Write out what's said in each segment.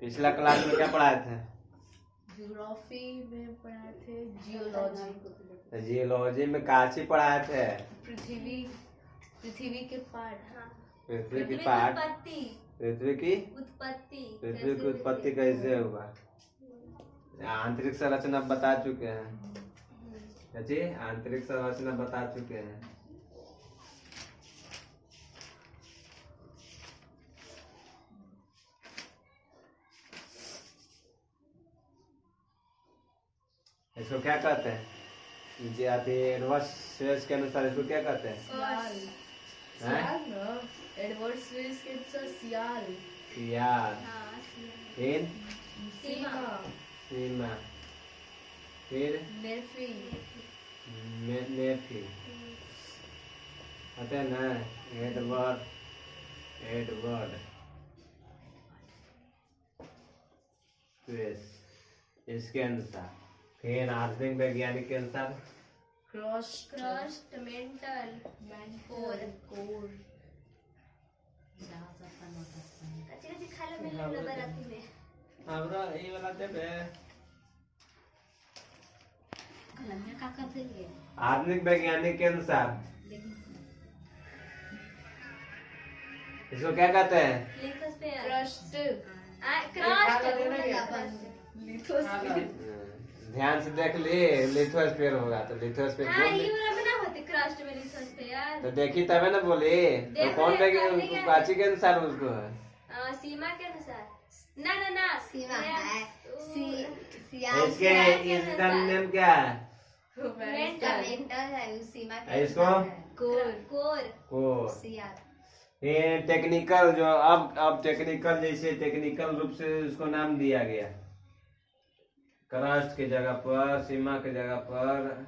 पिछला क्लास में क्या पढ़ाए थे? ज्योग्राफी में पढ़ाए थे जियोलॉजी। जियोलॉजी में काची पढ़ाए थे? पृथ्वी के पार्ट। हाँ, पृथ्वी की पार्ट, पृथ्वी की उत्पत्ति कैसे हुआ, आंतरिक संरचना बता चुके हैं जी, आंतरिक संरचना बता चुके हैं। इसको क्या कहते हैं? एडवर्ड स्वेज के अनुसार इसको क्या कहते हैं? एडवर्ड स्विस के अनुसार सियाल। सियाल। फिर सीमा। फिर नेफी। नेफी आते हैं ना। एडवर्ड स्विस इसके अनुसार। फिर आधुनिक वैज्ञानिक के अनुसार क्रस्ट मेंटल कोर। हमरा ये वाला देबे। आधुनिक वैज्ञानिक के अनुसार इसको क्या कहते हैं? ध्यान से देख ली, लिथोस्फीयर होगा तो लिथोस्फीयर तो देखी तबे ना बोली। तो कौन प्राची के अनुसार उसको है? सीमा के अनुसार। ना सीमा है। इसके इसका नेम क्या है? मेंटल है। सीमा के इसको कोर। ये टेक्निकल जो अब टेक्निकल, जैसे टेक्निकल रूप से उसको नाम दिया गया। क्रस्ट की जगह पर, सीमा की जगह पर,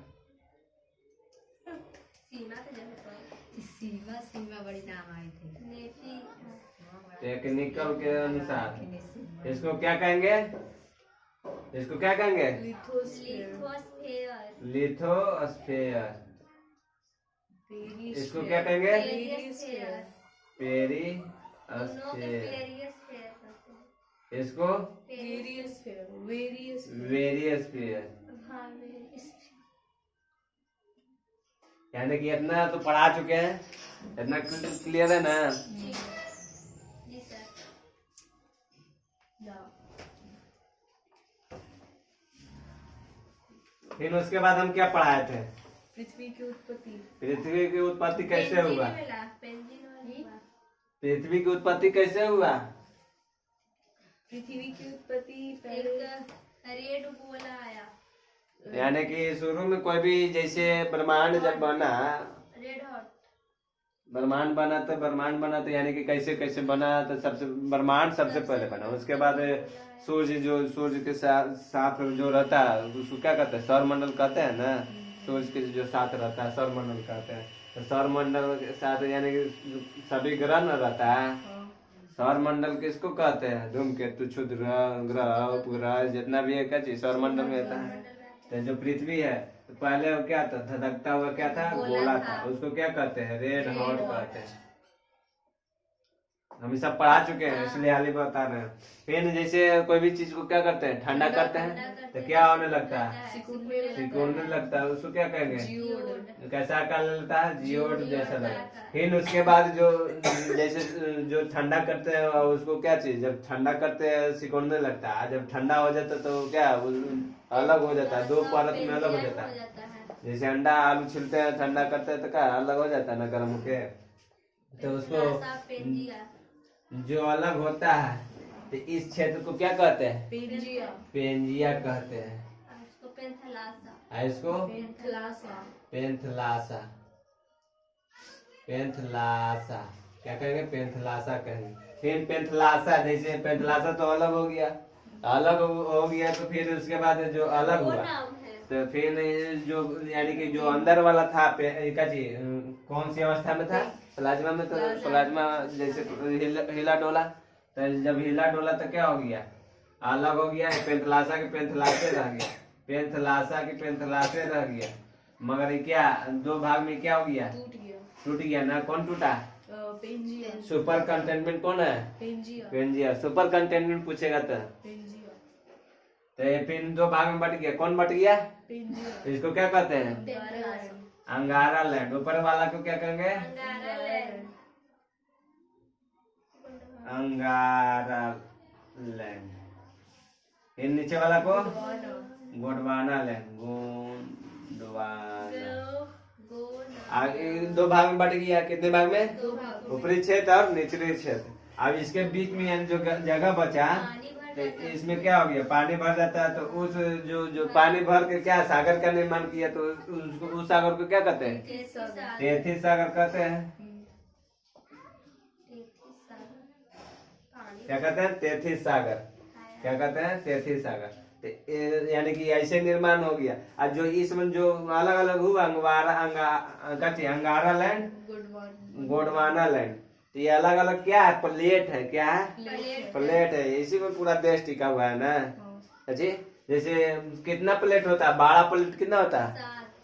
सीमा बड़ी नाम आई थी। टेक्निकल के अनुसार इसको क्या कहेंगे? इसको क्या कहेंगे? लिथोस्फीयर। इसको क्या कहेंगे? पेरिस्फीयर। इसको वेरियस्फीयर। यानी कि इतना तो पढ़ा चुके हैं, इतना क्लियर है ना? फिर उसके बाद हम क्या पढ़ाए थे? पृथ्वी की उत्पत्ति। पृथ्वी की उत्पत्ति कैसे हुआ? पृथ्वी की उत्पत्ति कैसे हुआ? पृथ्वी की उत्पत्ति पहले यानी कि शुरू में कोई भी, जैसे ब्रह्मांड जब बना, ब्रह्मांड बना तो यानी कि कैसे कैसे बना, तो ब्रह्मांड सबसे पहले बना। उसके बाद सूर्य के साथ जो रहता है उसको क्या कहते हैं? सौरमंडल कहते हैं ना। सूर्य के जो साथ रहता है सौरमंडल कहते हैं। तो सौरमंडल के साथ यानी कि सभी ग्रह न रहता है। सौरमंडल किसको कहते हैं? धूमकेतु, क्षुद्र ग्रह, उपग्रह, जितना भी है चीज सौरमंडल में रहता है। तो जो पृथ्वी है तो पहले वो क्या था? धधकता हुआ क्या था? गोला था। उसको क्या कहते हैं? रेड हॉट कहते हैं। हम सब पढ़ा चुके हैं, इसलिए हाल ही बता रहे हैं। फिर जैसे कोई भी चीज को क्या करते हैं? ठंडा करते हैं तो क्या होने लगता है? सिकुड़ने लगता है। उसको क्या कहेंगे? कैसा कर लेता है? जियोड जैसा लगता है। फिर उसके बाद जो जैसे जो ठंडा करते हैं उसको क्या चीज, जब ठंडा करते हैं सिकुड़ने लगता है। जब ठंडा हो जाता है तो क्या अलग हो जाता है, दो परत में अलग हो जाता है। जैसे अंडा आलू छिलते हैं, ठंडा करते हैं तो क्या अलग हो जाता है ना गर्म होके। तो उसको जो अलग होता है तो इस क्षेत्र को क्या कहते हैं? पेंजिया कहते हैं। इसको पेंथलासा क्या कहेंगे? पेंथलासा कहेंगे। फिर पेंथलासा, जैसे पेंथलासा तो अलग हो गया तो फिर उसके बाद जो अलग हुआ तो फिर जो यानी कि जो अंदर वाला था कौन सी अवस्था में था? प्लाज्मा में। तो प्लाज्मा जैसे हिला डोला, तो जब हिला डोला तो क्या हो गया? अलग हो गया। पेंथलासा के पेंथलासे रह गया, पेंथलासा के पेंथलासे रह गया। मगर क्या दो भाग में क्या हो गया? टूट गया ना। कौन टूटा? पेंजिया सुपर कंटेनमेंट कौन है? पेंजिया। सुपर कंटेनमेंट पूछेगा तो ये पिन दो भाग में बट गया, कौन बट गया? तो इसको क्या कहते हैं? अंगारा लैंड। ऊपर वाला को क्या कहेंगे? अंगारा लैंड। इन नीचे वाला को गोंडवाना लैंड। गोंडवाना। आगे दो भाग में बट गया, कितने भाग में? ऊपरी क्षेत्र और निचले क्षेत्र। अब इसके बीच में यानी जो जगह बचा तो इसमें क्या हो गया? पानी भर जाता है। तो उस जो पानी भर के क्या सागर का निर्माण किया, तो उसको उस सागर को क्या कहते हैं? तेथिस सागर कहते हैं। क्या कहते हैं? तेथिस सागर। क्या कहते हैं? तेथिस सागर। यानी कि ऐसे निर्माण हो गया। और जो इसमें जो अलग अलग हुआ अंगारा लैंड, गोंडवाना लैंड, तो ये अलग अलग क्या है? प्लेट है। क्या है? प्लेट है। इसी में पूरा देश टिका हुआ है ना। अच्छी जैसे कितना प्लेट होता है? बड़ा प्लेट कितना होता है?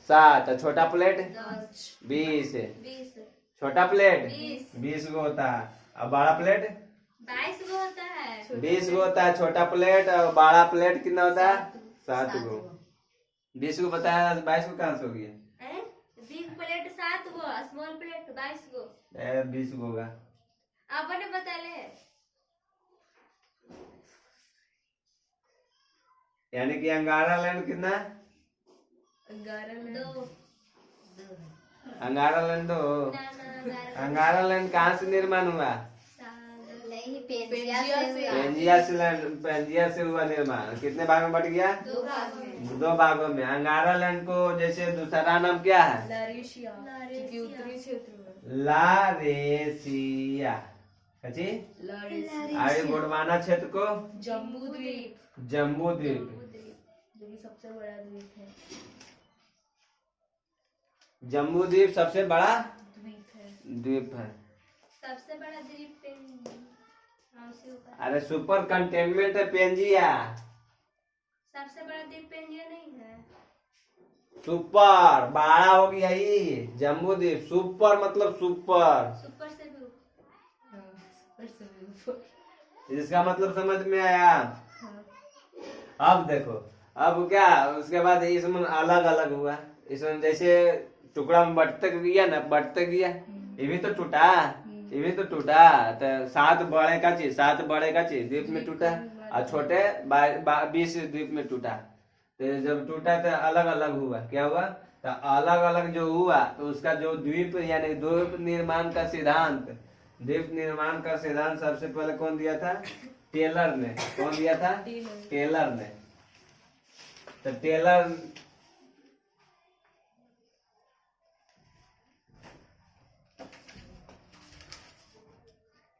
7। छोटा प्लेट 20। छोटा प्लेट 20 गो होता है और बड़ा प्लेट 22 गो होता है। 20 गो होता है छोटा प्लेट, और बड़ा प्लेट कितना होता है? 7 गो। 20 गो बताया, 22 गो कहाँ से हो गया? बिग प्लेट 7 गो, स्मॉल प्लेट 22 गो। 20 गो होगा। आपने बता ले। यानी कि अंगारा लैंड कितना? 2। अंगारा लैंड 2। अंगारा लैंड कहाँ से निर्माण हुआ? पेंजिया से हुआ निर्माण। कितने भाग में बट गया? 2 भागों में। अंगारा लैंड को जैसे दूसरा नाम क्या है? लारेशिया। आगे गोंडवाना क्षेत्र को जम्बू द्वीप। जम्बू द्वीप, जो कि सबसे बड़ा द्वीप है। जम्बू द्वीप सबसे बड़ा द्वीप है। सबसे बड़ा द्वीप अरे सुपर कंटेनमेंट है पेंजिया। सबसे बड़ा द्वीप पेंजिया नहीं है। सुपर बड़ा हो गया ही जम्बू द्वीप। सुपर मतलब सुपर। सुपर से भी ऊपर। इसका मतलब समझ में आया? अब देखो, अब क्या उसके बाद इसमें अलग अलग हुआ। इसमें जैसे टुकड़ा में बढ़ते गया ना, बढ़ते गया। ये भी तो टूटा, ये भी तो टूटा। तो 7 बड़े का चीज, 7 बड़े का चीज द्वीप में टूटा, और छोटे 20 द्वीप में टूटा। तो जब टूटा तो अलग अलग हुआ। क्या हुआ? तो अलग अलग जो हुआ तो उसका जो द्वीप यानी द्वीप निर्माण का सिद्धांत, द्वीप निर्माण का सिद्धांत सबसे पहले कौन दिया था? टेलर ने। कौन दिया था? टेलर ने। तो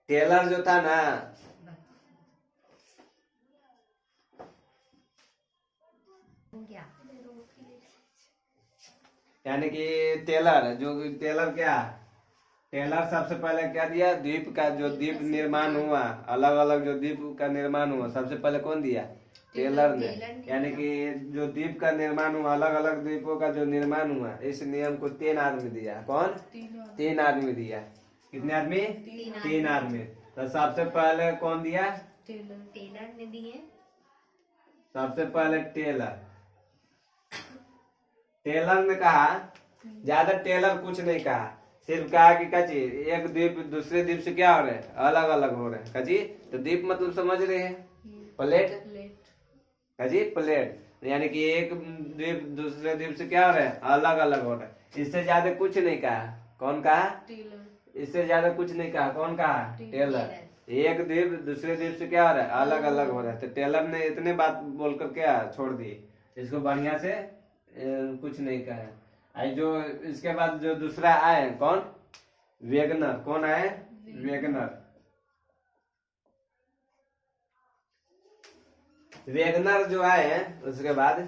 टेलर जो था ना, यानी कि टेलर क्या? टेलर सबसे पहले क्या दिया? द्वीप का जो द्वीप निर्माण हुआ, अलग अलग जो द्वीप का निर्माण हुआ, सबसे पहले कौन दिया? टेलर ने। यानी कि जो द्वीप का निर्माण हुआ, अलग अलग द्वीपों का जो निर्माण हुआ, इस नियम को 3 आदमी दिया। कौन? 3 आदमी दिया। कितने आदमी? 3 आदमी। तो सबसे पहले कौन दिया? टेलर ने दिए। सबसे पहले टेलर ने कहा। ज्यादा टेलर कुछ नहीं कहा, सिर्फ कहा कि कची एक द्वीप दूसरे द्वीप से क्या हो रहे हैं? अलग अलग हो रहे हैं। कची तो द्वीप मतलब समझ रहे हैं? प्लेट। कची प्लेट। यानी कि एक द्वीप दूसरे द्वीप से क्या हो रहे हैं? अलग अलग हो रहे हैं। इससे ज्यादा कुछ नहीं कहा। कौन कहा? इससे ज्यादा कुछ नहीं कहा। कौन कहा? टेलर। एक द्वीप दूसरे द्वीप से क्या हो रहा है? अलग अलग हो रहा है। तो टेलर ने इतने बात बोलकर क्या छोड़ दी? इसको बढ़िया से कुछ नहीं कहा। जो इसके बाद जो दूसरा आए कौन? वेगनर। कौन आए? वेगनर जो आए उसके बाद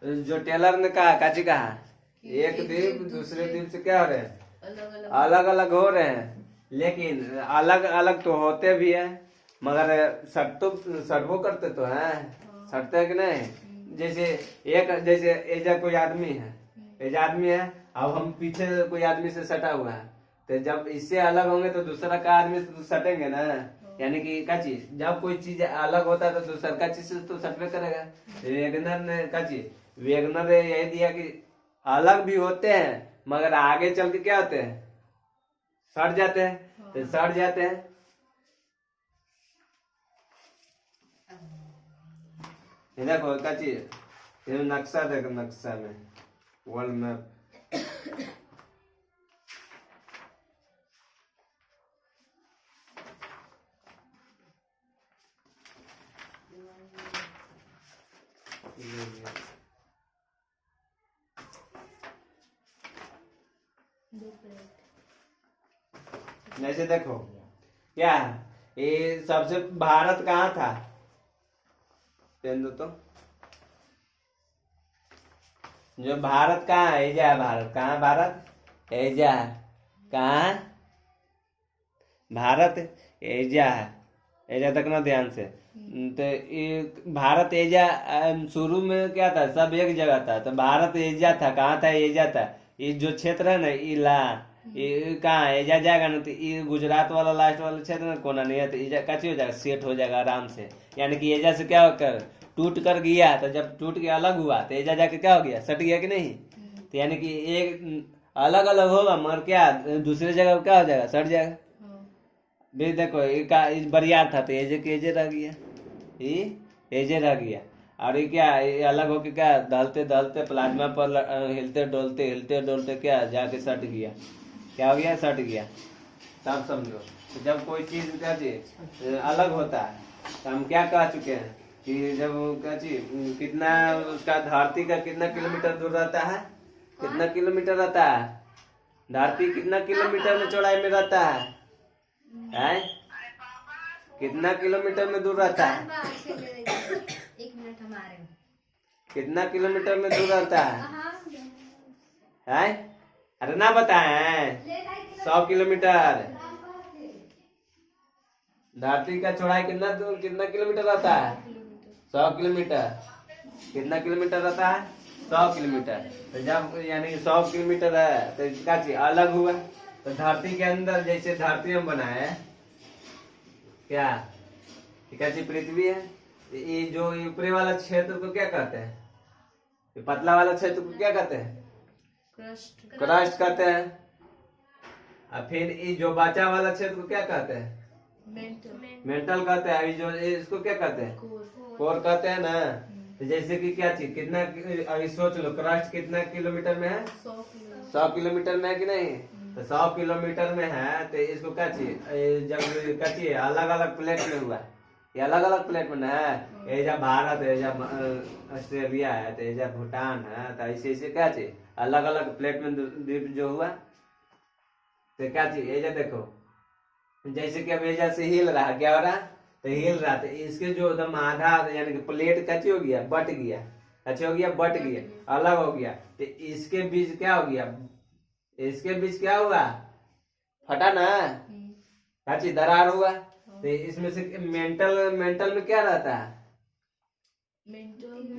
जो टेलर ने कहा, काची कहा एक द्वीप दूसरे द्वीप से क्या हो रहे हैं? अलग अलग हो रहे हैं। लेकिन अलग अलग तो होते भी है, मगर सटवो करते तो हैं। सटते हैं कि नहीं? जैसे एक जैसे एजा कोई आदमी है, अब हम पीछे कोई आदमी से सटा हुआ है, तो जब इससे अलग होंगे तो दूसरा का आदमी से तो सटेंगे ना। यानी कि क्या चीज, जब कोई चीज अलग होता है तो दूसरा का चीज से तो सटवे करेगा। वेगनर ने क्या चीज, वेगनर ने यही दिया कि अलग भी होते हैं मगर आगे चल के क्या होते हैं, सट जाते हैं। तो सट जाते हैं, ये देखो क्या चीज, ये नक्शा देखो, नक्शा में वर्ल्ड मैप, जैसे देखो क्या ये सबसे भारत कहाँ था, पेन दो तो, जो भारत कहाँ है, एजा है भारत, कहाँ भारत, एजा है, कहाँ भारत, एजा है, एजा तक ना ध्यान से। तो ये भारत एजा शुरू में क्या था, सब एक जगह था, तो भारत एजा था, कहाँ था, एजा था। ये जो क्षेत्र है ना इला, ये कहाँ है, एजा जाएगा ना, तो ये गुजरात वाला लास्ट वाला क्षेत्र ना कोना नहीं है, तो एजा कैसे हो जाएगा, सेट हो जाएगा आराम से। यानी कि एजा से क्या होकर टूट कर गया, तो जब टूट के अलग हुआ तो एजा जाके क्या हो गया, सट गया कि नहीं। तो यानी कि एक अलग अलग होगा मगर क्या दूसरी जगह क्या हो जाएगा, सट जाएगा। भी देखो ये बरियार था तो एजे के एजे रह गया, ये एजे रह गया। और ये क्या, ये अलग होके क्या दलते दलते प्लाज्मा पर हिलते डोलते क्या जाके सट गया, क्या हो गया, सट गया। तब समझो, तो जब कोई चीज क्या चीज अलग होता है तो हम क्या कह चुके हैं कि जब क्या चीज कितना उसका धरती का कितना किलोमीटर दूर रहता है, कितना किलोमीटर रहता है, धरती कितना किलोमीटर में चौड़ाई में रहता है, कितना किलोमीटर में दूर रहता है, एक मिनट हमारे, कितना किलोमीटर में दूर रहता है, अरे ना बताए, 100 किलोमीटर। धरती का चौड़ाई कितना दूर, कितना किलोमीटर रहता है, 100 किलोमीटर। कितना किलोमीटर रहता है, 100 किलोमीटर। तो जब यानी 100 किलोमीटर है तो क्या चीज अलग हुआ। तो धरती के अंदर जैसे धरती हम बनाए क्या, क्या चीज पृथ्वी है, ये जो ऊपरी वाला क्षेत्र को क्या कहते हैं, ये पतला वाला क्षेत्र को क्या कहते हैं, क्रस्ट कहते हैं। और फिर ये जो बचा वाला क्षेत्र को क्या कहते हैं, मेंटल कहते हैं। जो इसको क्या कहते हैं, कोर कहते हैं ना। तो जैसे कि क्या चीज कितना, अभी सोच लो क्रस्ट कितना किलोमीटर में है, 100 किलोमीटर में है कि नहीं। तो 100 किलोमीटर में है तो इसको क्या चाहिए, जब क्या चाहिए अलग अलग प्लेट में हुआ, ये अलग अलग प्लेट में है, एजा भारत है, एजा ऑस्ट्रेलिया है, तो एजा भूटान है, तो ऐसे ऐसे क्या चाहिए अलग अलग प्लेट में द्वीप जो हुआ। तो क्या चाहिए एजा देखो, जैसे कि अब एजा से हिल रहा, क्या हो रहा, तो हिल रहा, तो इसके जो एकदम आधा यानी कि प्लेट कच्ची हो गया, बट गया, अच्छा हो गया, बट गया, अलग हो गया। तो इसके बीच क्या हो गया, इसके बीच क्या हुआ, फटा ना, काची दरार हुआ। तो इसमें से मेंटल में क्या रहता है,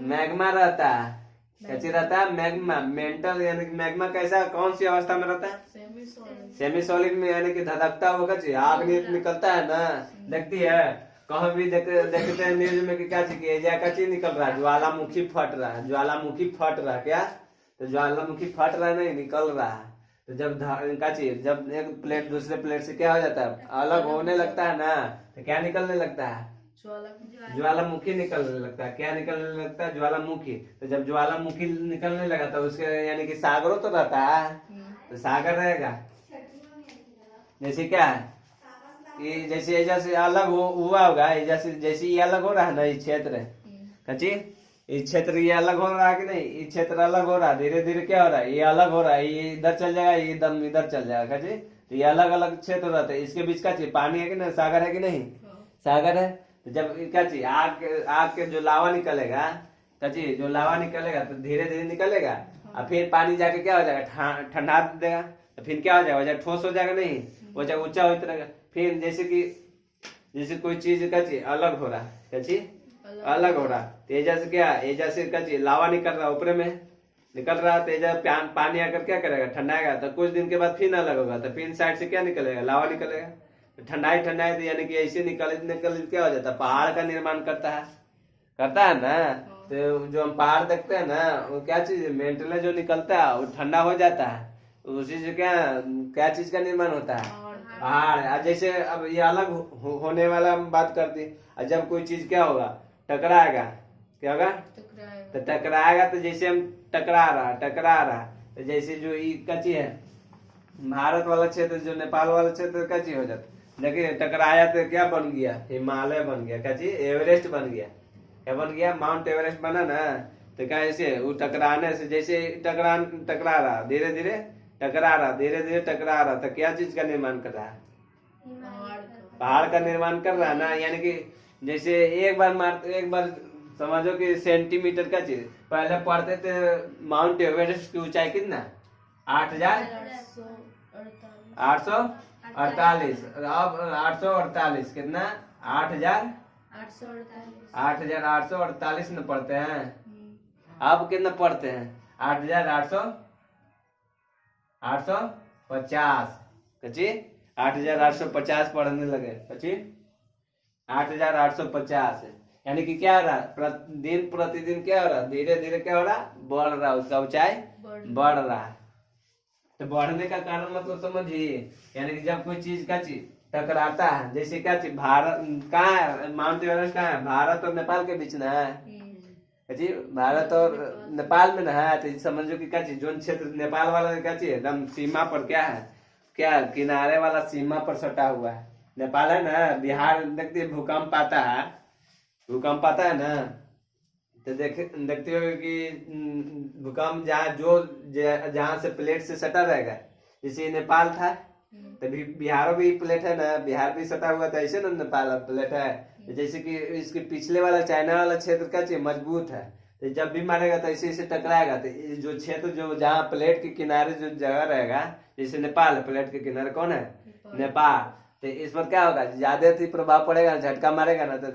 मैग्मा रहता है, कैसे रहता है, मैग्मा। मेंटल यानी कि मैग्मा कैसा, कौन सी अवस्था में रहता है, सेमी सॉलिड में, यानी कि धधकता होगा, आग निकलता है ना, देखती है कहीं भी देखते हैं न्यूज में कि क्या चीज का चीज निकल रहा है, ज्वालामुखी फट रहा है, ज्वालामुखी फट रहा है, क्या, तो ज्वालामुखी फट रहा है नहीं, निकल रहा है। तो जब क्या चीज, जब एक प्लेट दूसरे प्लेट से क्या हो जाता है, अलग होने लगता है ना, तो क्या निकलने लगता है, ज्वालामुखी निकलने लगता है। क्या निकलने लगता है, ज्वालामुखी। तो जब ज्वालामुखी निकलने लगा तो उसके यानी कि सागरों तो रहता है, तो सागर रहेगा। जैसे क्या है, ये जैसे एजा से अलग हुआ होगा, एजा से जैसे ये अलग हो रहा है ना, ये क्षेत्र कच्ची, ये क्षेत्र ये अलग हो रहा है कि नहीं, ये क्षेत्र अलग हो रहा है, धीरे धीरे क्या हो रहा है, ये अलग हो रहा है, ये इधर चल जाएगा, ये एकदम इधर चल जाएगा, कच्ची। तो ये अलग अलग क्षेत्र रहते हैं, इसके बीच का चीज पानी है कि नहीं, सागर है कि नहीं, सागर है। तो जब क्या चीज आग के जो लावा निकलेगा, कच्ची जो लावा निकलेगा तो धीरे धीरे निकलेगा, और फिर पानी जाके क्या हो जाएगा, ठंडा देगा, तो फिर क्या हो जाएगा, ठोस हो जाएगा नहीं, वो जब ऊंचा होता रहेगा। फिर जैसे कोई चीज का चीज अलग हो रहा है, अलग हो रहा, तो एजा से क्या, एजा से क्या चीज लावा निकल रहा ऊपर में, निकल रहा है तो जब पानी आकर क्या करेगा, ठंडाएगा, तो कुछ दिन के बाद फिर अलग होगा, तो फिर साइड से क्या निकलेगा, लावा निकलेगा। तो ठंडाई तो यानी कि ऐसे निकल निकल क्या हो जाता है, पहाड़ का निर्माण करता है ना। तो जो हम पहाड़ देखते हैं ना, वो क्या चीज मेंटल जो निकलता है वो ठंडा हो जाता है, उसी से क्या क्या चीज का निर्माण होता है, पहाड़। जैसे अब ये अलग होने वाला हम बात करते हैं, जब कोई चीज क्या होगा, टकराएगा, क्या होगा, तो टकराएगा, तो जैसे हम टकरा रहा, तो जैसे जो ये कच्ची है भारत वाला क्षेत्र, जो नेपाल वाला क्षेत्र कच्ची हो जाता, देखिए टकराया तो क्या बन गया, हिमालय बन गया, कच्ची एवरेस्ट बन गया, क्या बन गया, माउंट एवरेस्ट बना ना। तो क्या ऐसे वो टकराने से जैसे टकरा रहा, धीरे धीरे टकरा रहा, धीरे धीरे टकरा रहा, तो क्या चीज का निर्माण कर रहा है, पहाड़ का निर्माण कर रहा है ना। यानी कि जैसे एक बार समझो कि सेंटीमीटर का चीज, पहले पढ़ते थे माउंट एवरेस्ट की ऊंचाई कितना, 8,848, अब 848 कितना, 8,848 में पढ़ते हैं। अब कितना पढ़ते हैं, 8,850, कची 8,850 पढ़ने लगे, कची 8,850। यानी कि क्या हो रहा, दिन प्रतिदिन क्या हो रहा, धीरे धीरे क्या हो रहा, बढ़ रहा, उसका ऊंचाई बढ़ रहा है। तो बढ़ने का कारण मतलब समझिए, यानी कि जब कोई चीज का चीज टकराता है, जैसे क्या चीज, भारत कहाँ है, माउंट एवरेस्ट कहाँ है, भारत और नेपाल के बीच ना है जी, भारत और नेपाल में ना है। तो समझो कि क्या चीज, जो क्षेत्र नेपाल वाला क्या चीज एकदम सीमा पर क्या है, क्या किनारे वाला सीमा पर सटा हुआ है, नेपाल है ना। बिहार देखते भूकंप आता है ना, तो देखते हो कि भूकंप जहाँ से प्लेट से सटा रहेगा, जैसे नेपाल था, तभी बिहार भी प्लेट है ना, बिहार भी सटा हुआ था, ऐसे ना नेपाल प्लेट है। जैसे कि इसके पिछले वाला चाइना वाला क्षेत्र का चीज मजबूत है, तो जब भी मारेगा तो ऐसे टकराएगा। तो जो क्षेत्र जो जहाँ प्लेट के किनारे जो जगह रहेगा, जैसे नेपाल प्लेट के किनारे कौन है, नेपाल, तो इस पर क्या होगा, ज्यादा प्रभाव पड़ेगा, झटका मारेगा ना। तो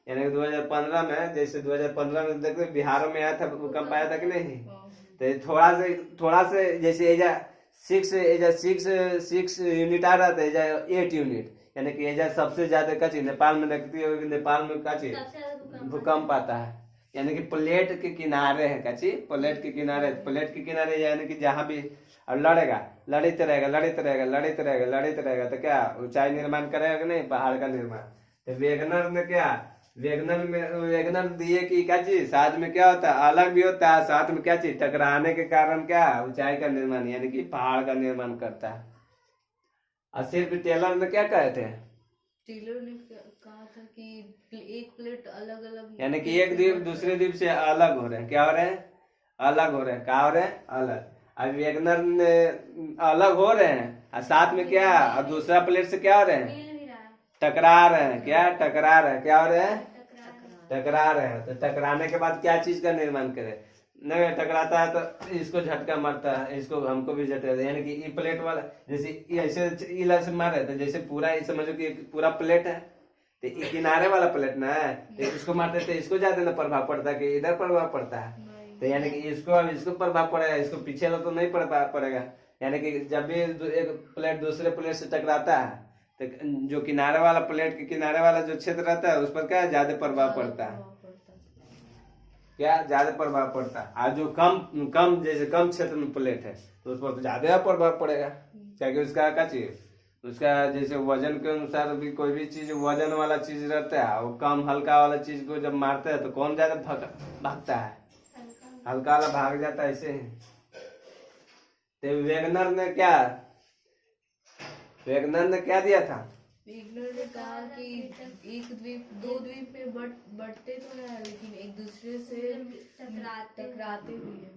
यानी 2015 में, जैसे 2015 में देखो बिहार में आया था भूकंप, आया था कि नहीं। तो थोड़ा से जैसे एजा 6 यूनिट आ रहा था, एजा 8 यूनिट, यानी कि एजा सबसे ज्यादा का चीज नेपाल में देखती हो, नेपाल में का चीज भूकंप आता है। यानी कि प्लेट के किनारे है, का चीज प्लेट के किनारे, यानी कि जहाँ भी और लड़ते रहेगा, तो क्या ऊंचाई निर्माण करेगा कि नहीं, पहाड़ का निर्माण। तो वेगनर दिए कि क्या चीज, साथ में क्या होता है, अलग भी होता है, साथ में क्या चीज, टकराने के कारण क्या ऊंचाई का निर्माण, यानी कि पहाड़ का निर्माण करता है। और सिर्फ टेलर ने क्या कहे थे, टेलर ने कहा था कि एक प्लेट अलग अलग, यानी कि एक द्वीप दूसरे द्वीप से अलग हो रहे हैं, क्या हो रहे हैं, अलग हो रहे हैं, क्या हो रहे हैं, अलग। अब वेगनर ने अलग हो रहे हैं, और साथ में क्या, और दूसरा प्लेट से क्या हो रहे हैं, टकरा रहे हैं, क्या हो रहे हैं, टकरा रहे हैं। तो टकराने के बाद क्या चीज का निर्माण करे, नहीं टकराता है तो इसको झटका मारता है, इसको हमको भी झटका, यानी कि ये प्लेट वाला जैसे ऐसे इधर से मारे, तो जैसे पूरा समझो कि पूरा प्लेट है, तो ये किनारे वाला प्लेट ना है, तो इसको मारते तो इसको ज्यादा ना प्रभाव पड़ता है कि इधर प्रभाव पड़ता है। तो यानी कि इसको प्रभाव पड़ेगा, इसको पीछे तो नहीं पड़ेगा। यानी कि जब भी एक प्लेट दूसरे प्लेट से टकराता है, तो जो किनारे वाला प्लेट के किनारे वाला जो क्षेत्र रहता है, उस पर क्या ज्यादा प्रभाव पड़ता है, क्या ज्यादा प्रभाव पड़ता है। और जो कम जैसे कम क्षेत्र में प्लेट है, तो उस पर ज्यादा प्रभाव पड़ेगा, क्योंकि उसका क्या चीज, उसका जैसे वजन के अनुसार भी कोई भी चीज वजन वाला चीज रहता है, वो कम हल्का वाला चीज को जब मारते हैं तो कौन ज्यादा भागता है, हल्का वाला भाग जाता है, ऐसे ही। तो वेगनर ने क्या दिया था, वेगनर ने कहा कि एक द्वीप दो द्वीप में बढ़ते तो है, लेकिन एक दूसरे से टकराते भी है।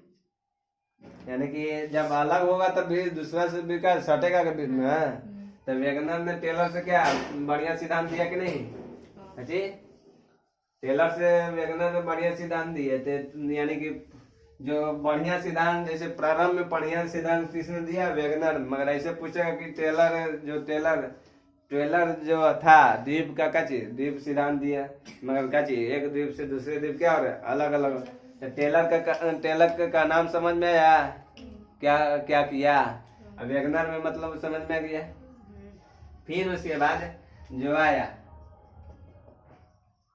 यानी कि जब अलग होगा तब भी दूसरा से भी क्या सटेगा के बीच में। तो वेगनर ने टेलर से क्या बढ़िया सिद्धांत दिया कि नहीं, जी टेलर से वेगनर ने बढ़िया सिद्धांत दिए थे। यानी कि जो बढ़िया सिद्धांत, जैसे प्रारंभ में बढ़िया सिद्धांत किसने दिया, वेगनर। मगर ऐसे पूछेगा कि टेलर जो था द्वीप का क्या चीज, द्वीप सिद्धांत दिया, मगर क्या चीज एक द्वीप से दूसरे द्वीप क्या हो रहा है, अलग अलग। तो टेलर का नाम समझ में आया? क्या क्या किया? अब वेगनर में मतलब समझ में आ गया। फिर उसके बाद जो आया,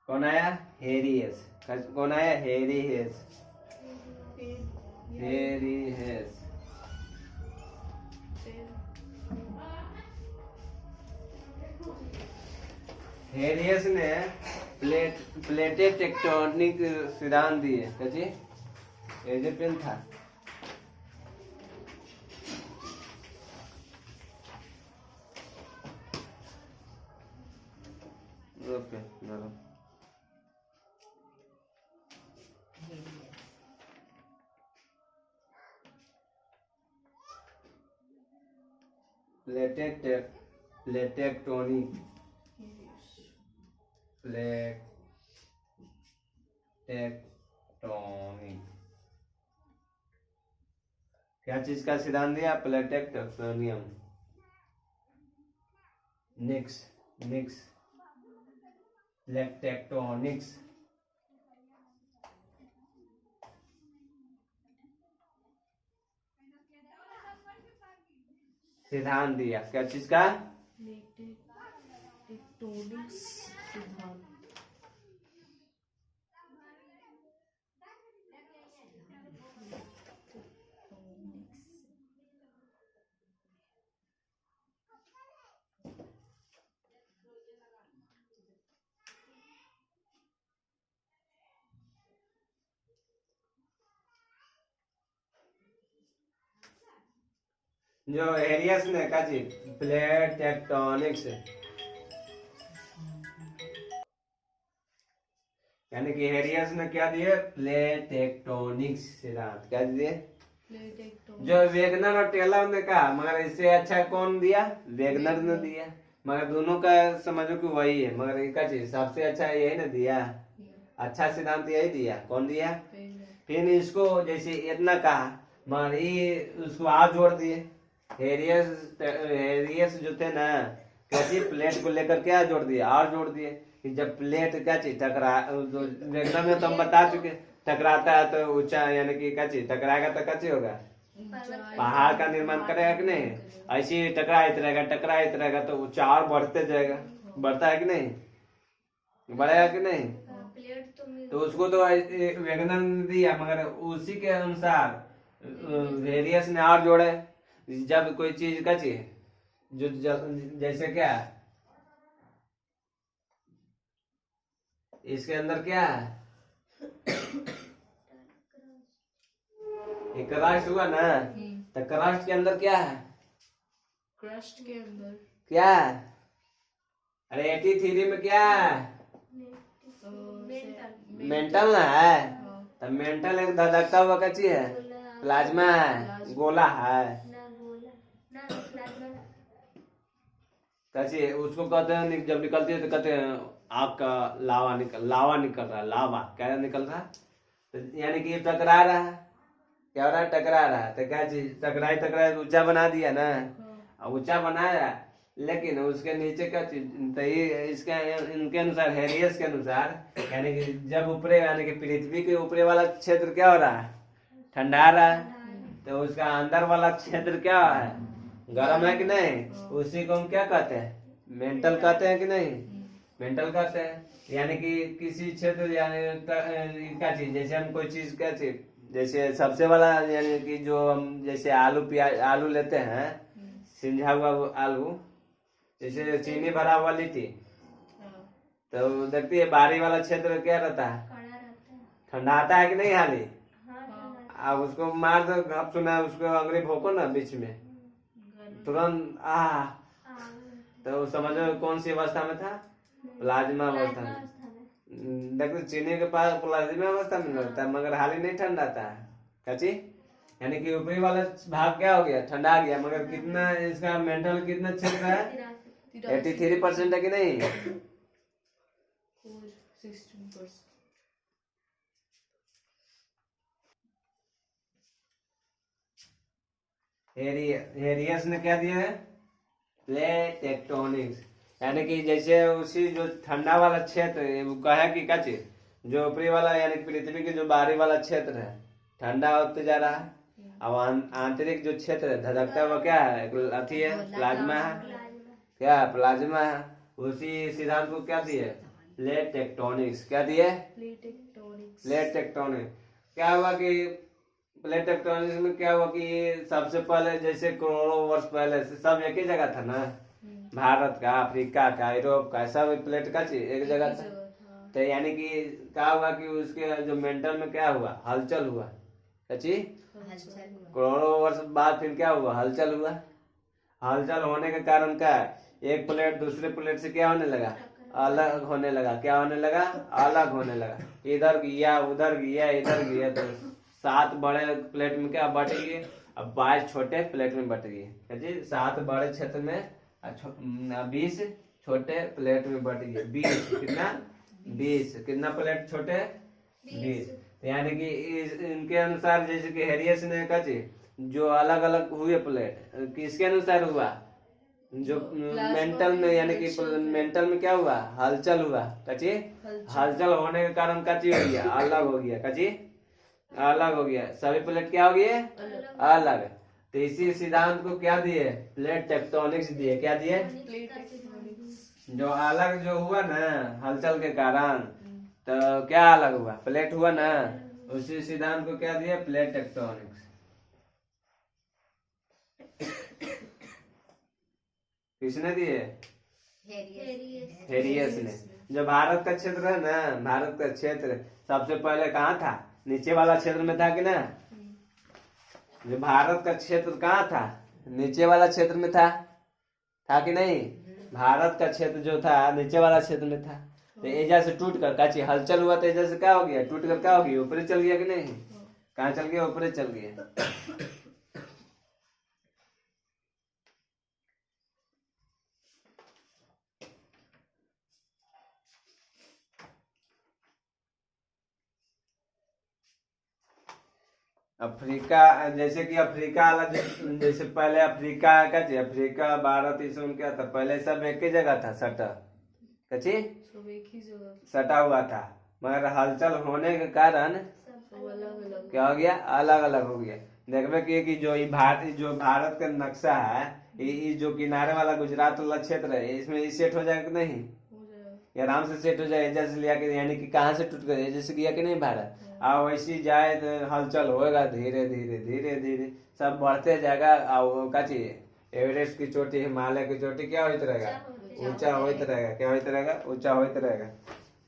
कौन आया? हैरी हेस। कौन आया? हैरी हेस। हैरी हेस। हैरी हेस ने प्लेटे टेक्टोनिक सिद्धांत दिए। कैसी एजे पेन था। ओके प्लेटेक्टोनिक क्या चीज का सिद्धांत दिया? प्लेटेक्टोनियम निक्स टेक्टोनिक्स सिद्धांत दिया। क्या चीज का? टेक्टोनिक्स सिद्धांत। जो एरियस ने क्या चीज? प्लेट टेक्टोनिक्स, यानी कि हेरियस ने क्या दिए? प्लेट टेक्टोनिक्स सिद्धांत। क्या दिए? जो वेगनर और टेलर ने कहा, मगर इससे अच्छा कौन दिया? वेगनर ने दिया। मगर दोनों का समझो कि वही है, मगर एक चीज सबसे अच्छा यही ना दिया। अच्छा सिद्धांत यही दिया। कौन दिया? फिर इसको जैसे इतना कहा, मगर ये उसको आप जोड़ दिए। हेरियस जो थे ना, कैसी प्लेट को लेकर क्या जोड़ दिए? और जोड़ दिए कि जब प्लेट क्या चीज वेगनर में तो हम बता चुके, टकराता है तो ऊंचा, यानी कि क्या चीज टकराएगा तो क्या चीज होगा? पहाड़ का निर्माण करेगा कि नहीं? ऐसे ही टकराते रहेगा तो ऊंचा और बढ़ते जाएगा। बढ़ता है कि नहीं? बढ़ेगा कि नहीं? तो उसको तो वेगनर ने दिया, मगर उसी के अनुसार वेरियस ने और जोड़े। जब कोई चीज का चीज जो जैसे क्या इसके अंदर क्या है? एक क्रस्ट हुआ ना, तो क्रस्ट के अंदर क्या है? क्रस्ट के अंदर क्या है? अरे 83 में क्या है? मेंटल ना है। तो मेंटल एक धधकता हुआ का चीज है? प्लाज्मा है, गोला है। कैसे उसको कहते हैं? जब निकलती है तो कहते हैं आग का लावा निकल रहा है। लावा क्या निकल रहा है? तो यानी कि टकरा रहा है। क्या हो रहा है? टकरा रहा है। तो क्या चीज टकराई ऊंचा बना दिया ना, ऊंचा बनाया, लेकिन उसके नीचे का चीज तो ये इसके इनके अनुसार, हेरियस के अनुसार, यानी कि जब ऊपरे, यानी कि पृथ्वी के ऊपरे वाला क्षेत्र क्या हो रहा है? ठंडा रहा है। तो उसका अंदर वाला क्षेत्र क्या है? गर्म है कि नहीं? उसी को हम क्या कहते हैं? मेंटल कहते हैं कि नहीं? मेंटल कहते हैं। यानी कि किसी क्षेत्र, यानी क्या चीज, जैसे हम कोई चीज क्या चीज, जैसे सबसे वाला, यानी कि जो हम जैसे आलू लेते हैं, सिंझा हुआ आलू, जैसे चीनी भरा हुआ लिट्टी, तो देखती है बाहरी वाला क्षेत्र क्या रहता है? ठंडा आता है कि नहीं? हाली अब उसको मार दो, घप सुना, उसको अंगुली भोंको ना बीच में, तुरंत तो समझो कौन सी अवस्था में था? प्लाज्मा अवस्था में। देखो चीनी के पास प्लाज्मा अवस्था में रहता है, मगर हाली नहीं ठंडा था। कची यानी कि ऊपरी वाला भाग क्या हो गया? ठंडा गया। मगर कितना इसका मेंटल कितना क्षेत्र है? 83% है कि नहीं? 16%। हेरियस ने क्या दिया है? प्लेट टेक्टोनिक्स, यानी कि जैसे उसी जो ठंडा वाला क्षेत्र है, वो कहे कि क्या चीज जो ऊपरी वाला यानी पृथ्वी के जो बाहरी वाला क्षेत्र है ठंडा होते जा रहा है। अब आंतरिक जो क्षेत्र है धधकता हुआ क्या है, अथी है, प्लाज्मा है। क्या प्लाज्मा है। उसी सिद्धांत को क्या दिए, प्लेट टेक्टोनिक्स। क्या दिए, प्लेट टेक्टोनिक्स। क्या हुआ कि प्लेट टेक्टोनिक्स में क्या हुआ कि सबसे पहले जैसे करोड़ों वर्ष पहले से सब एक ही जगह था ना, भारत का, अफ्रीका का, यूरोप का, सब प्लेट का चीज एक जगह था। तो यानी कि क्या हुआ कि उसके जो मेंटल में क्या हुआ, हलचल हुआ। कची करोड़ों वर्ष बाद फिर क्या हुआ, हलचल हुआ। हलचल होने के कारण क्या है, एक प्लेट दूसरे प्लेट से क्या होने लगा, अलग होने लगा। क्या होने लगा, अलग होने लगा। इधर गया उधर गया इधर गया, तो 7 बड़े प्लेट में क्या बट गए, अब 22 छोटे प्लेट में बट गए। 7 बड़े क्षेत्र में 20 छोटे प्लेट में बट गए। 20 कितना, 20 कितना प्लेट छोटे, 20। यानी कि इनके अनुसार जैसे कि हेरियस ने कहा जो अलग अलग हुए प्लेट किसके अनुसार हुआ, जो मेंटल में, यानी कि मेंटल में क्या हुआ, हलचल हुआ। कची हलचल होने के कारण कची हो गया, अलग हो गया। कची अलग हो गया, सभी प्लेट क्या हो गए, अलग। तो इसी सिद्धांत को क्या दिए, प्लेट टेक्टोनिक्स दिए। क्या दिए, जो अलग जो हुआ ना हलचल के कारण, तो क्या अलग हुआ, प्लेट हुआ ना, उसी सिद्धांत को क्या दिए, प्लेट टेक्टोनिक्स। किसने दिए, हेरियस ने। जो भारत का क्षेत्र है ना, भारत का क्षेत्र सबसे पहले कहाँ था, नीचे वाला क्षेत्र में था कि ना। जो भारत का क्षेत्र कहाँ था, नीचे वाला क्षेत्र में था कि नहीं। भारत का क्षेत्र जो था नीचे वाला क्षेत्र में था। तो एजा से टूट कर काची हलचल हुआ, तो एजा से क्या हो गया, टूट कर क्या हो गया, ऊपर चल गया कि नहीं। कहाँ चल गया, ऊपर चल गया। अफ्रीका, जैसे कि अफ्रीका अलग, जैसे पहले अफ्रीका का, अफ्रीका भारत इसमें क्या था, पहले सब एक ही जगह था, सटा कची सब एक ही जगह सटा हुआ था। मगर हलचल होने के कारण क्या हो गया, अलग अलग हो गया। देखबे कि जो भारत का नक्शा है, ये जो किनारे वाला गुजरात वाला क्षेत्र है, इसमें ये सेट हो जाएगा कि नहीं, ये आराम से सेट हो जाए। जैसे लिया कि यानी कि कहाँ से टूट गया, जैसे गया कि नहीं भारत, और वैसी जाए तो हलचल होएगा, धीरे धीरे धीरे धीरे सब बढ़ते जाएगा। और का चाहिए, एवरेस्ट की चोटी, हिमालय की चोटी क्या होते रहेगा, ऊंचा होते रहेगा। क्या होते रहेगा, ऊंचा होते रहेगा।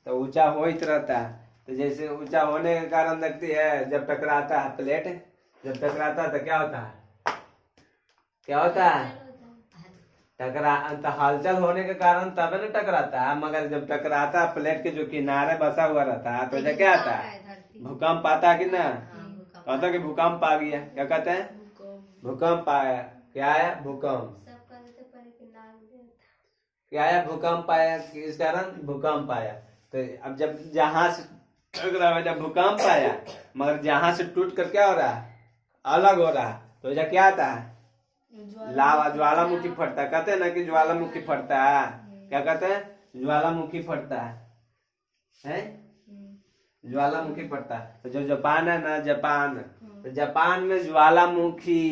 तो ऊंचा होते रहता है। तो जैसे ऊंचा होने के कारण देखती है, जब टकराता है प्लेट, जब टकराता है तो क्या होता है, क्या होता है, टकरा, तो हलचल होने के कारण तब न टकराता है। मगर जब टकराता है प्लेट के जो किनारे बसा हुआ रहता है, तो क्या आता है, भूकंप आता है कि ना। कहता है कि भूकंप आ गया, क्या कहते हैं, भूकंप आया। क्या आया, भूकंप। क्या आया, भूकंप आया। किस कारण, भूकंप आया। तो अब जब जहां से जब भूकंप आया, मगर जहां से टूट कर क्या हो रहा है, अलग हो रहा है, तो क्या आता है, लावा, ज्वालामुखी फटता है। कहते हैं ना कि ज्वालामुखी फटता है। क्या कहते हैं, ज्वालामुखी फटता है, ज्वालामुखी फटता है। तो जो जापान है ना, जापान, तो जापान में ज्वालामुखी,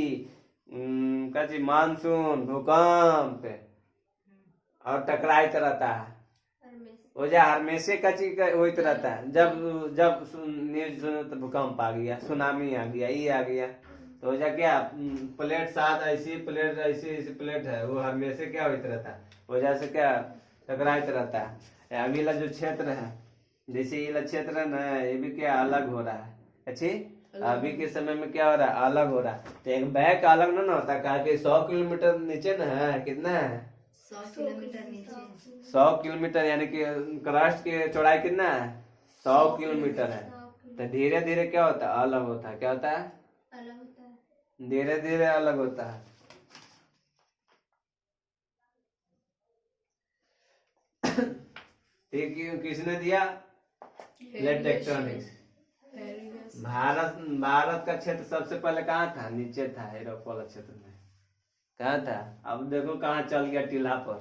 कची मानसून, भूकंप और टकराइत रहता है। वजह हमेशा कची होते रहता है। जब जब न्यूज सुनो तो भूकंप आ गया, सुनामी आ गया, ये आ गया। तो वजह क्या, प्लेट 7 ऐसी प्लेट, ऐसी प्लेट है, वो हमेशा क्या होते रहता है, वजह से क्या टकराते रहता है। अगला जो क्षेत्र है, जैसे ये क्षेत्र है ना, ये भी क्या अलग हो रहा है। अच्छी अभी के समय में क्या हो रहा है, अलग हो रहा है। तो एक बैक अलग ना होता, कहा कि 100 किलोमीटर नीचे ना है, कितना है, 100 किलोमीटर नीचे, 100 किलोमीटर, यानी कि क्रस्ट की चौड़ाई कितना है, 100 किलोमीटर है। तो धीरे धीरे क्या होता है, अलग होता है। क्या होता है, अलग होता है, धीरे धीरे अलग होता है। ठीक, किसने दिया, प्लेट टेक्टोनिक्स। भारत का क्षेत्र सबसे पहले कहाँ था, नीचे था, यूरोप वाला क्षेत्र में कहाँ था। अब देखो कहाँ चल गया, टीला पर,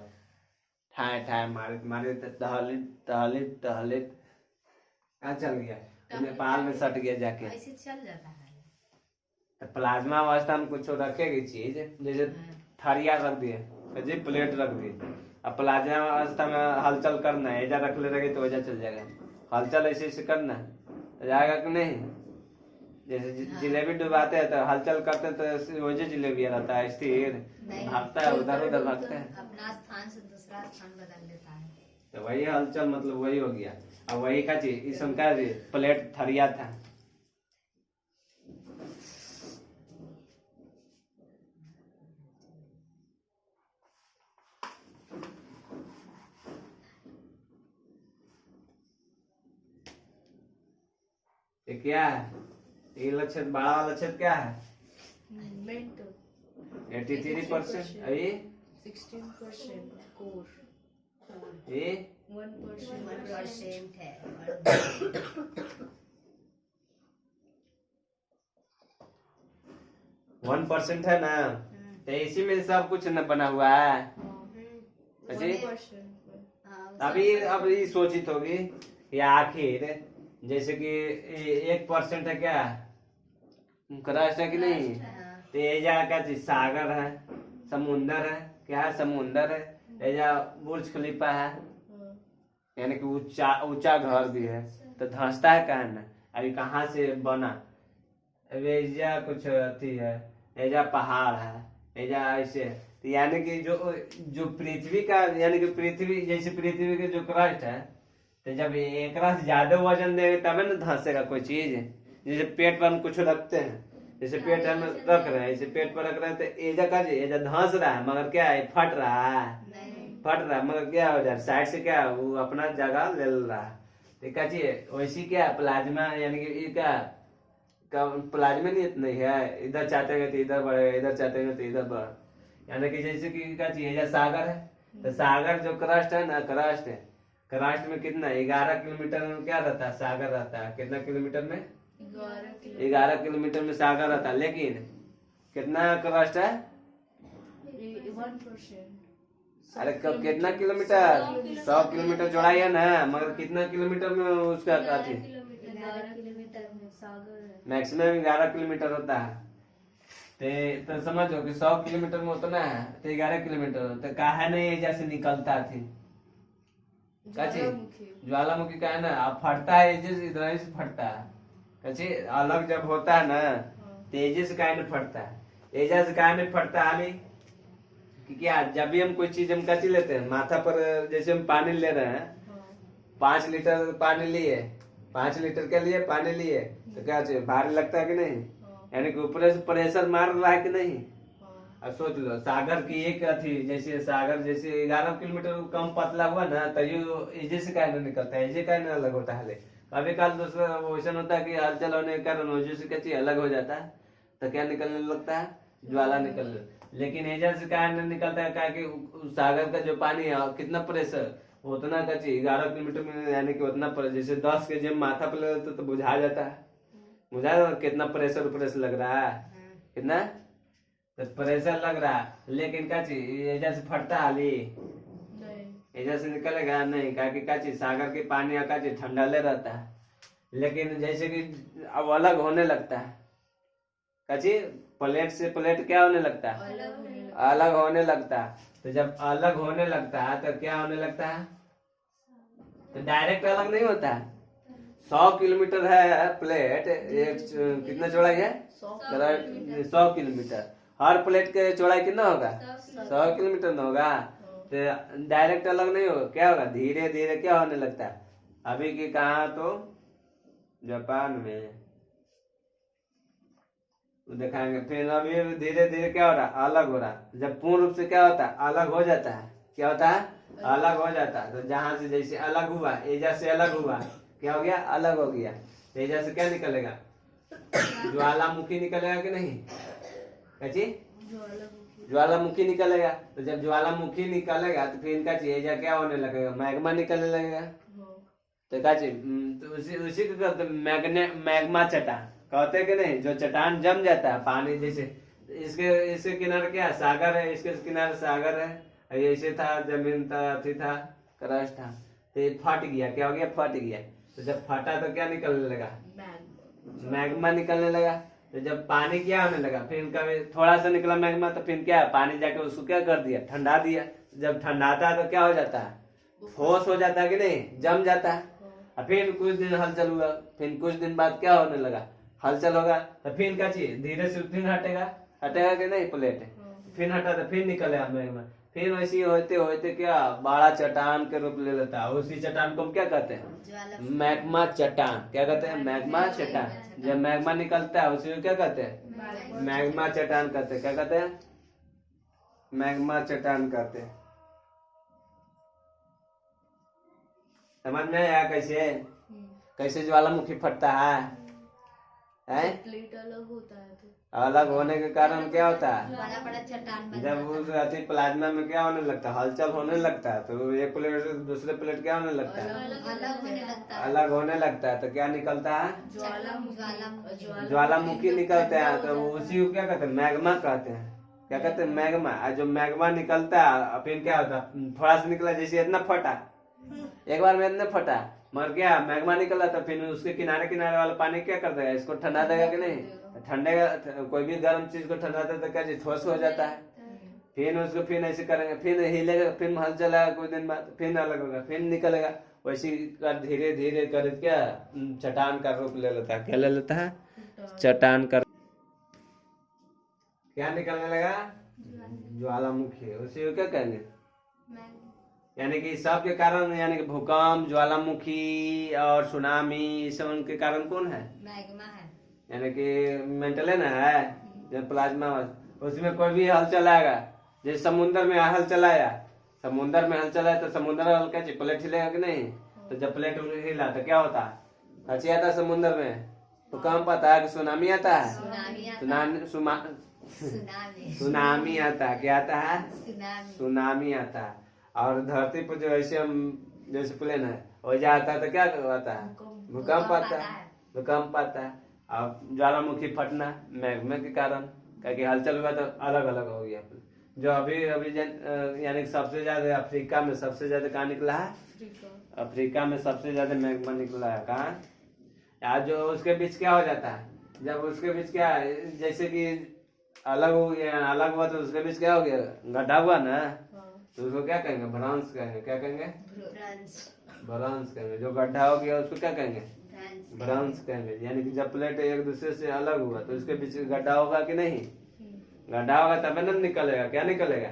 ठाए ठाए मारे मारे, टहलित टहलित टहलित कहाँ चल गया? तो नेपाल में सट गया जाके। ऐसे चल जाता है। तो प्लाज्मा अवस्था में कुछ रखेगी चीज, जैसे थरिया रख दिए, जी प्लेट रख दी, अब प्लाज्मा अवस्था में हलचल करना है, एजा रख ले रहेगी तो वजह चल जाएगा। हलचल ऐसे ऐसे करना है तो जाएगा कि नहीं? जैसे जिलेबी डुबाते हैं तो हलचल करते हैं तो वजह जिलेबी रहता है, स्थिर भागता है, उधर उधर भागता है, अपना स्थान से दूसरा स्थान बदल देता है। तो वही हलचल मतलब वही हो गया। अब वही का चीज इसमें क्या प्लेट थरिया था। ये क्या है? ये लक्षण बड़ा वाला लक्षण क्या है? 83%। अभी 16% कोर, ये 1% है। 1% है ना, तो इसी में सब कुछ न बना हुआ है। अजी 1%। अभी अब ये सोचित होगी कि आखिर जैसे कि 1% है क्या, क्रस्ट है कि नहीं? तो एजा क्या चीज सागर है, समुंदर है, क्या है? समुंदर है। एजा बुर्ज खलीफा है, यानी कि ऊंचा ऊंचा घर भी है, तो धंसता है कहाँ ना? अभी कहाँ से बना? अभी एजा कुछ अथी है, एजा पहाड़ है, एजा ऐसे, तो यानी कि जो पृथ्वी का, यानी कि पृथ्वी जैसे पृथ्वी के जो क्रस्ट है, तो जब एक से ज्यादा वजन देगा तब न धंसेगा कोई चीज। जैसे पेट पर हम कुछ रखते हैं, जैसे पेट हम रख रहे हैं, ऐसे पेट पर रख रहे हैं, तो एजा का एजा धंस रहा है, मगर क्या है? फट रहा है, फट रहा है, मगर क्या हो जाए साइड से क्या वो अपना जगह ले रहा है। तो क्या चीज वैसी क्या प्लाज्मा, यानी कि ये क्या प्लाज्मा नहीं है, इधर चाहते गए तो इधर बढ़ेगा, इधर चाहते गए तो इधर बढ़। यानी कि जैसे कि क्या चीज है? सागर है, तो सागर जो क्रस्ट है ना, क्रस्ट है, क्रस्ट में कितना 11 किलोमीटर में क्या रहता है? सागर रहता है। कितना किलोमीटर में? 11 किलोमीटर में सागर रहता है। लेकिन कितना क्रस्ट है? 1%। अरे कितना किलोमीटर? 100 किलोमीटर चौड़ाई है ना, मगर कितना किलोमीटर में उसका काफी? 11 किलोमीटर में सागर है। मैक्सिमम 11 किलोमीटर होता है। तो समझो कि 100 किलोमीटर में उतना है, तो 11 किलोमीटर तो काहे नहीं जैसे निकलता थी ज्वालामुखी का है ना, अब फटता है एजे इधर ही से फटता है। कची अलग जब होता है ना, तेजे से काहे नहीं फटता है? एजा से काहे नहीं फटता है? कि क्या जब भी हम कोई चीज हम कची लेते हैं माथा पर, जैसे हम पानी ले रहे हैं, 5 लीटर पानी लिए, 5 लीटर के लिए पानी लिए, तो क्या चाहिए? भारी लगता है कि नहीं? यानी कि ऊपर से प्रेशर मार रहा है कि नहीं? अब सोच लो सागर की एक अथी, जैसे सागर जैसे 11 किलोमीटर कम पतला हुआ ना, तो ये एजे से क्या नहीं निकलता है, एजे क्या नहीं अलग होता है। कभी काल दूसरा वैसा होता है कि हलचल होने के कारण ओजे से क्या चीज अलग हो जाता है, तो क्या निकलने लगता है? ज्वाला निकलने। लेकिन एजा से क्या नहीं निकलता है? क्या कि सागर का जो पानी है कितना प्रेशर, उतना का चीज 11 किलोमीटर में, यानी कि उतना जैसे 10 के जब माथा पर ले तो बुझा जाता है, बुझा कितना प्रेशर लग रहा है, कितना तो प्रेशर लग रहा है। लेकिन क्या चीज एजा से फटता हाली, एजा से निकलेगा नहीं, क्या चीज सागर के पानी का चीज ठंडा ले रहता है। लेकिन जैसे कि अब अलग होने लगता है, क्या चीज प्लेट से प्लेट क्या होने लगता है? अलग होने लगता है। तो जब अलग होने लगता है तो क्या होने लगता है? तो डायरेक्ट अलग नहीं होता है। 100 किलोमीटर है प्लेट, एक कितना चौड़ाई है? 100 किलोमीटर। हर प्लेट के चौड़ाई कितना होगा? 100 किलोमीटर न होगा। तो डायरेक्ट अलग नहीं होगा, क्या होगा? धीरे धीरे क्या होने लगता है? अभी की कहा तो जापान में दिखाएंगे, फिर अभी धीरे धीरे क्या हो रहा? अलग हो रहा। जब पूर्ण रूप से क्या होता है? अलग हो जाता है। क्या होता है? अलग हो जाता है। तो जहां से जैसे अलग हुआ, एजा से अलग हुआ, क्या हो गया? अलग हो गया। तो एजा से क्या निकलेगा? ज्वालामुखी निकलेगा कि नहीं? कैसी? ज्वालामुखी निकलेगा। तो जब ज्वालामुखी निकलेगा तो फिर इनका एजा क्या होने लगेगा? मैग्मा निकलने लगेगा। तो क्या तो उसी को कहते मैग्मा चट्टान कहते कि नहीं? जो चट्टान जम जाता है पानी, जैसे इसके किनारे क्या सागर है, इसके किनारे सागर है, ऐसे था जमीन था, अथी था, क्रस्ट था, तो ये फट गया। क्या हो गया? फट गया। तो जब फटा तो क्या निकलने लगा? मैग्मा। मैग्मा निकलने लगा। तो जब पानी क्या होने लगा, फिर कभी थोड़ा सा निकला मैग्मा, तो फिर क्या पानी जाके उसको क्या कर दिया? ठंडा दिया। जब ठंडाता है तो क्या हो जाता है? ठोस हो जाता है कि नहीं? जम जाता है। और फिर कुछ दिन हलचल हुआ, फिर कुछ दिन बाद क्या होने लगा? हलचल होगा। तो फिर क्या चीज धीरे से फिर हटेगा, हटेगा कि नहीं प्लेट? फिर हटा तो फिर निकलेगा मैग्मा। फिर वैसे होते होते क्या बड़ा चट्टान के रूप ले लेता है। उसी चट्टान को हम क्या कहते हैं? मैग्मा चट्टान। क्या कहते हैं? मैग्मा चट्टान। जब मैग्मा निकलता है उसी को क्या कहते हैं? मैग्मा चट्टान कहते हैं। क्या कहते हैं? मैग्मा चट्टान कहते हैं। समझ में आया कैसे कैसे ज्वालामुखी फटता है? प्लेट अलग होता है तो अलग होने के कारण क्या होता है? बड़ा बड़ा चट्टान बन जब उस अति प्लाज्मा में क्या होने लगता है? हलचल होने लगता है। तो एक प्लेट से दूसरे प्लेट क्या होने लगता है? अलग होने लगता है। अलग होने लगता है। तो क्या निकलता है? ज्वालामुखी निकलते हैं। तो उसी को क्या कहते हैं? मैग्मा कहते हैं। क्या कहते हैं? मैग्मा। और जो मैग्मा निकलता है फिर क्या होता है? थोड़ा सा निकला, जैसे इतना फटा, एक बार में इतना फटा, मर गया, मैग्मा निकला। तो फिर उसके किनारे किनारे वाला पानी क्या कर देगा? इसको ठंडा देगा कि नहीं? ठंडेगा। कोई भी गर्म चीज को ठंडाता है तो क्या चीज ठोस हो जाता है। फिर उसको फिर ऐसे करेंगे, फिर हिलेगा, फिर हल चलाएगा, कुछ दिन बाद फिर अलग होगा, फिर निकलेगा। वैसे कर धीरे धीरे कर क्या चट्टान का रूप ले लेता है। क्या ले लेता है? चट्टान का। क्या निकलने लगा? ज्वालामुखी। उसी को क्या कहेंगे? यानी कि सब के कारण, यानी कि भूकंप, ज्वालामुखी और सुनामी, सब उनके कारण कौन है? मैग्मा है। यानी कि मेंटल ना है जब प्लाज्मा, उसमें कोई भी हलचल आएगा। जैसे समुन्द्र में हलचल आया, समुन्द्र में हलचल आया तो समुन्द्र हल्का प्लेट हिलेगा कि नहीं? तो जब प्लेट हिला तो क्या होता है? हंसी आता है समुन्द्र में, भूकंप आता है कि सुनामी आता है? सुनामी आता है। क्या आता है? सुनामी आता है। और धरती पर जो ऐसे हम जैसे प्लेन है वैसे आता है तो क्या आता है? भूकंप आता है। भूकंप आता है। अब ज्वालामुखी फटना मैग्मा के कारण, क्योंकि हलचल हुआ तो अलग अलग हो गया। जो अभी अभी यानी कि सबसे ज्यादा अफ्रीका में सबसे ज्यादा कहाँ निकला है? अफ्रीका में सबसे ज्यादा मैग्मा निकला है। कहाँ? आज जो उसके बीच क्या हो जाता है? जब उसके बीच क्या जैसे कि अलग हो गया, अलग हुआ तो उसके बीच क्या हो गया? गड्ढा हुआ ना, तो उसको क्या कहेंगे? भ्रंश कहेंगे। क्या कहेंगे? भ्रंश कहेंगे। जो गड्ढा हो गया उसको क्या कहेंगे? भ्रंश कहेंगे। यानी कि जब प्लेट एक दूसरे से अलग हुआ तो उसके बीच गड्ढा होगा कि नहीं? गड्ढा होगा तब ना निकलेगा। क्या निकलेगा?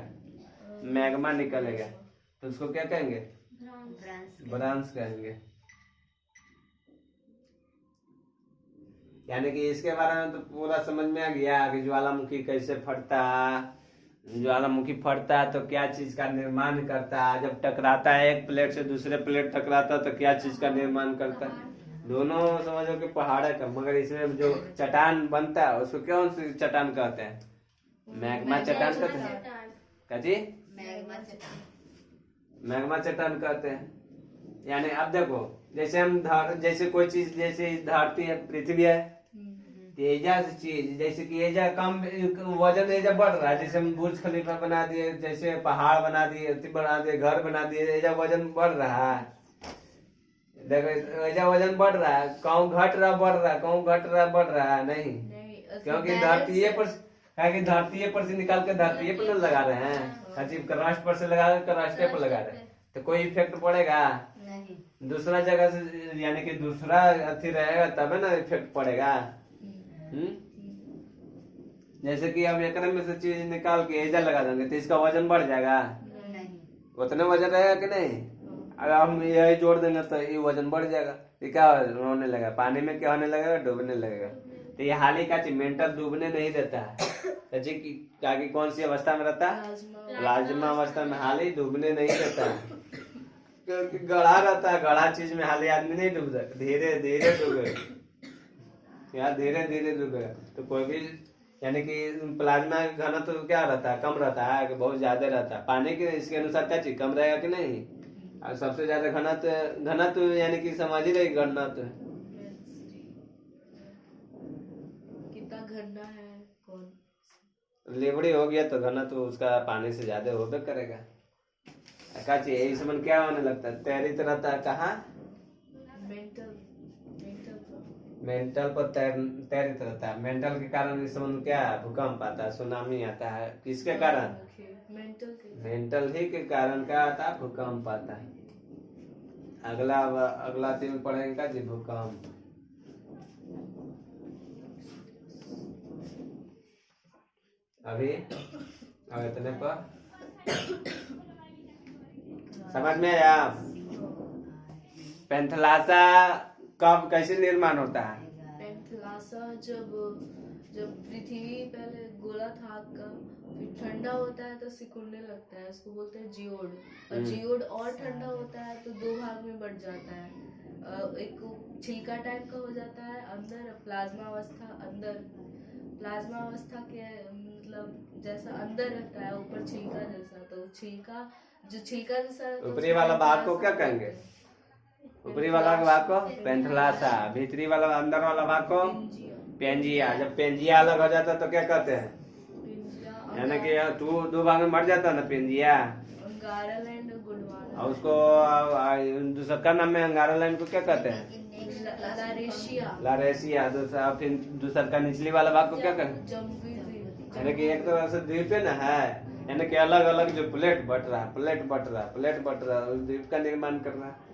मैग्मा निकलेगा। तो उसको क्या कहेंगे? भ्रंश कहेंगे। यानी कि इसके बारे में तो पूरा समझ में आ गया कि ज्वालामुखी कैसे फटता। ज्वालामुखी फटता है तो क्या चीज का निर्माण करता है? जब टकराता है एक प्लेट से दूसरे प्लेट टकराता है तो क्या चीज का निर्माण करता है? दोनों समझो कि पहाड़ का, मगर इसमें जो चट्टान बनता है उसको कौन सी चट्टान कहते हैं? मैग्मा चट्टान कहते हैं। क्या जी? मैग्मा चट्टान कहते हैं। यानी अब देखो, जैसे हम जैसे कोई चीज, जैसे धरती है, पृथ्वी है, एजा से चीज जैसे कि एजा कम वजन एजा बढ़ रहा है। जैसे हम बुर्ज खलीफा बना दिए, जैसे पहाड़ बना दिए, बना दिए, घर बना दिए, एजा वजन बढ़ रहा है। देखो एजा वजन बढ़ रहा है, कहूँ घट रहा बढ़ रहा है, कहूँ घट रहा बढ़ रहा है नहीं, क्योंकि धरती पर से निकाल के धरती पर लगा रहे हैं। राष्ट्र पर से लगा राष्ट्र पर लगा रहे हैं तो कोई इफेक्ट पड़ेगा? दूसरा जगह से, यानी कि दूसरा अथी रहेगा तब है ना इफेक्ट पड़ेगा। जैसे कि अब एक में से चीज निकाल के एजा लगा देंगे तो इसका वजन बढ़ जाएगा? उतने वजन रहेगा कि नहीं? अगर हम यही जोड़ देंगे तो ये वजन बढ़ जाएगा। ये क्या होने लगेगा? पानी में क्या होने लगेगा? डूबने लगेगा। तो ये हाल ही का मेंटल डूबने नहीं देता है। जी कि कौन सी अवस्था में रहता है? प्लाज्मा अवस्था में हाल ही डूबने नहीं देता है, क्योंकि गढ़ा रहता है। गढ़ा चीज में हाल ही आदमी नहीं डूब सकता, धीरे धीरे डूबेगा। यार धीरे धीरे डूबेगा। तो कोई भी, यानी कि प्लाज्मा घनत्व तो क्या रहता है? कम रहता है कि बहुत ज्यादा रहता है? पानी के इसके अनुसार क्या चीज कम रहेगा कि नहीं? और सबसे ज्यादा घनत्व यानी कि समझ ही रही घनत्व कितना घना है कौन? लेबड़ी हो गया तो घनत्व उसका पानी से ज्यादा होबे करेगा। क्या चाहिए? इस मन क्या होने लगता है? तैरित रहता है कहाँ? मेंटल मेंटल पर तैरित रहता है। मेंटल के कारण इस समुद्र क्या है? भूकंप आता है, सुनामी आता है। किसके कारण? मेंटल के मेंटल ही के कारण क्या आता है? भूकंप आता है। अगला दिन पढ़ेगा जी भूकंप। अभी अब इतने पर समझ में आया? पेंथलासा कब कैसे निर्माण होता है? पेंथलासा जब पृथ्वी पहले गोला था आग का, फिर ठंडा होता है तो सिकुड़ने लगता है, उसको बोलते हैं जियोड। और जियोड और ठंडा होता है तो दो भाग में बढ़ जाता है। एक छिलका टाइप का हो जाता है अंदर, प्लाज्मा अवस्था अंदर। प्लाज्मा अवस्था के मतलब जैसा अंदर रहता है, ऊपर छिलका जैसा। तो छिलका जैसा ऊपरी वाला भाग को क्या कहेंगे? ऊपरी वाला भाग को पेंथलासा, भीतरी वाला अंदर वाला भाग को पेंजिया। जब पेंजिया अलग हो जाता है तो क्या कहते हैं? यानी कि दो भाग में मर जाता है ना पेंजिया। अंगारालैंड गुडवाना। और उसको दूसरा का नाम में अंगारालैंड को क्या कहते हैं? लारेशिया। दूसरा फिर दूसरा का निचली वाला भाग को क्या कहते हैं? यानी कि एक तरह से द्वीप है ना है, यानी कि अलग अलग जो प्लेट बट रहा है, उस द्वीप का निर्माण करना है।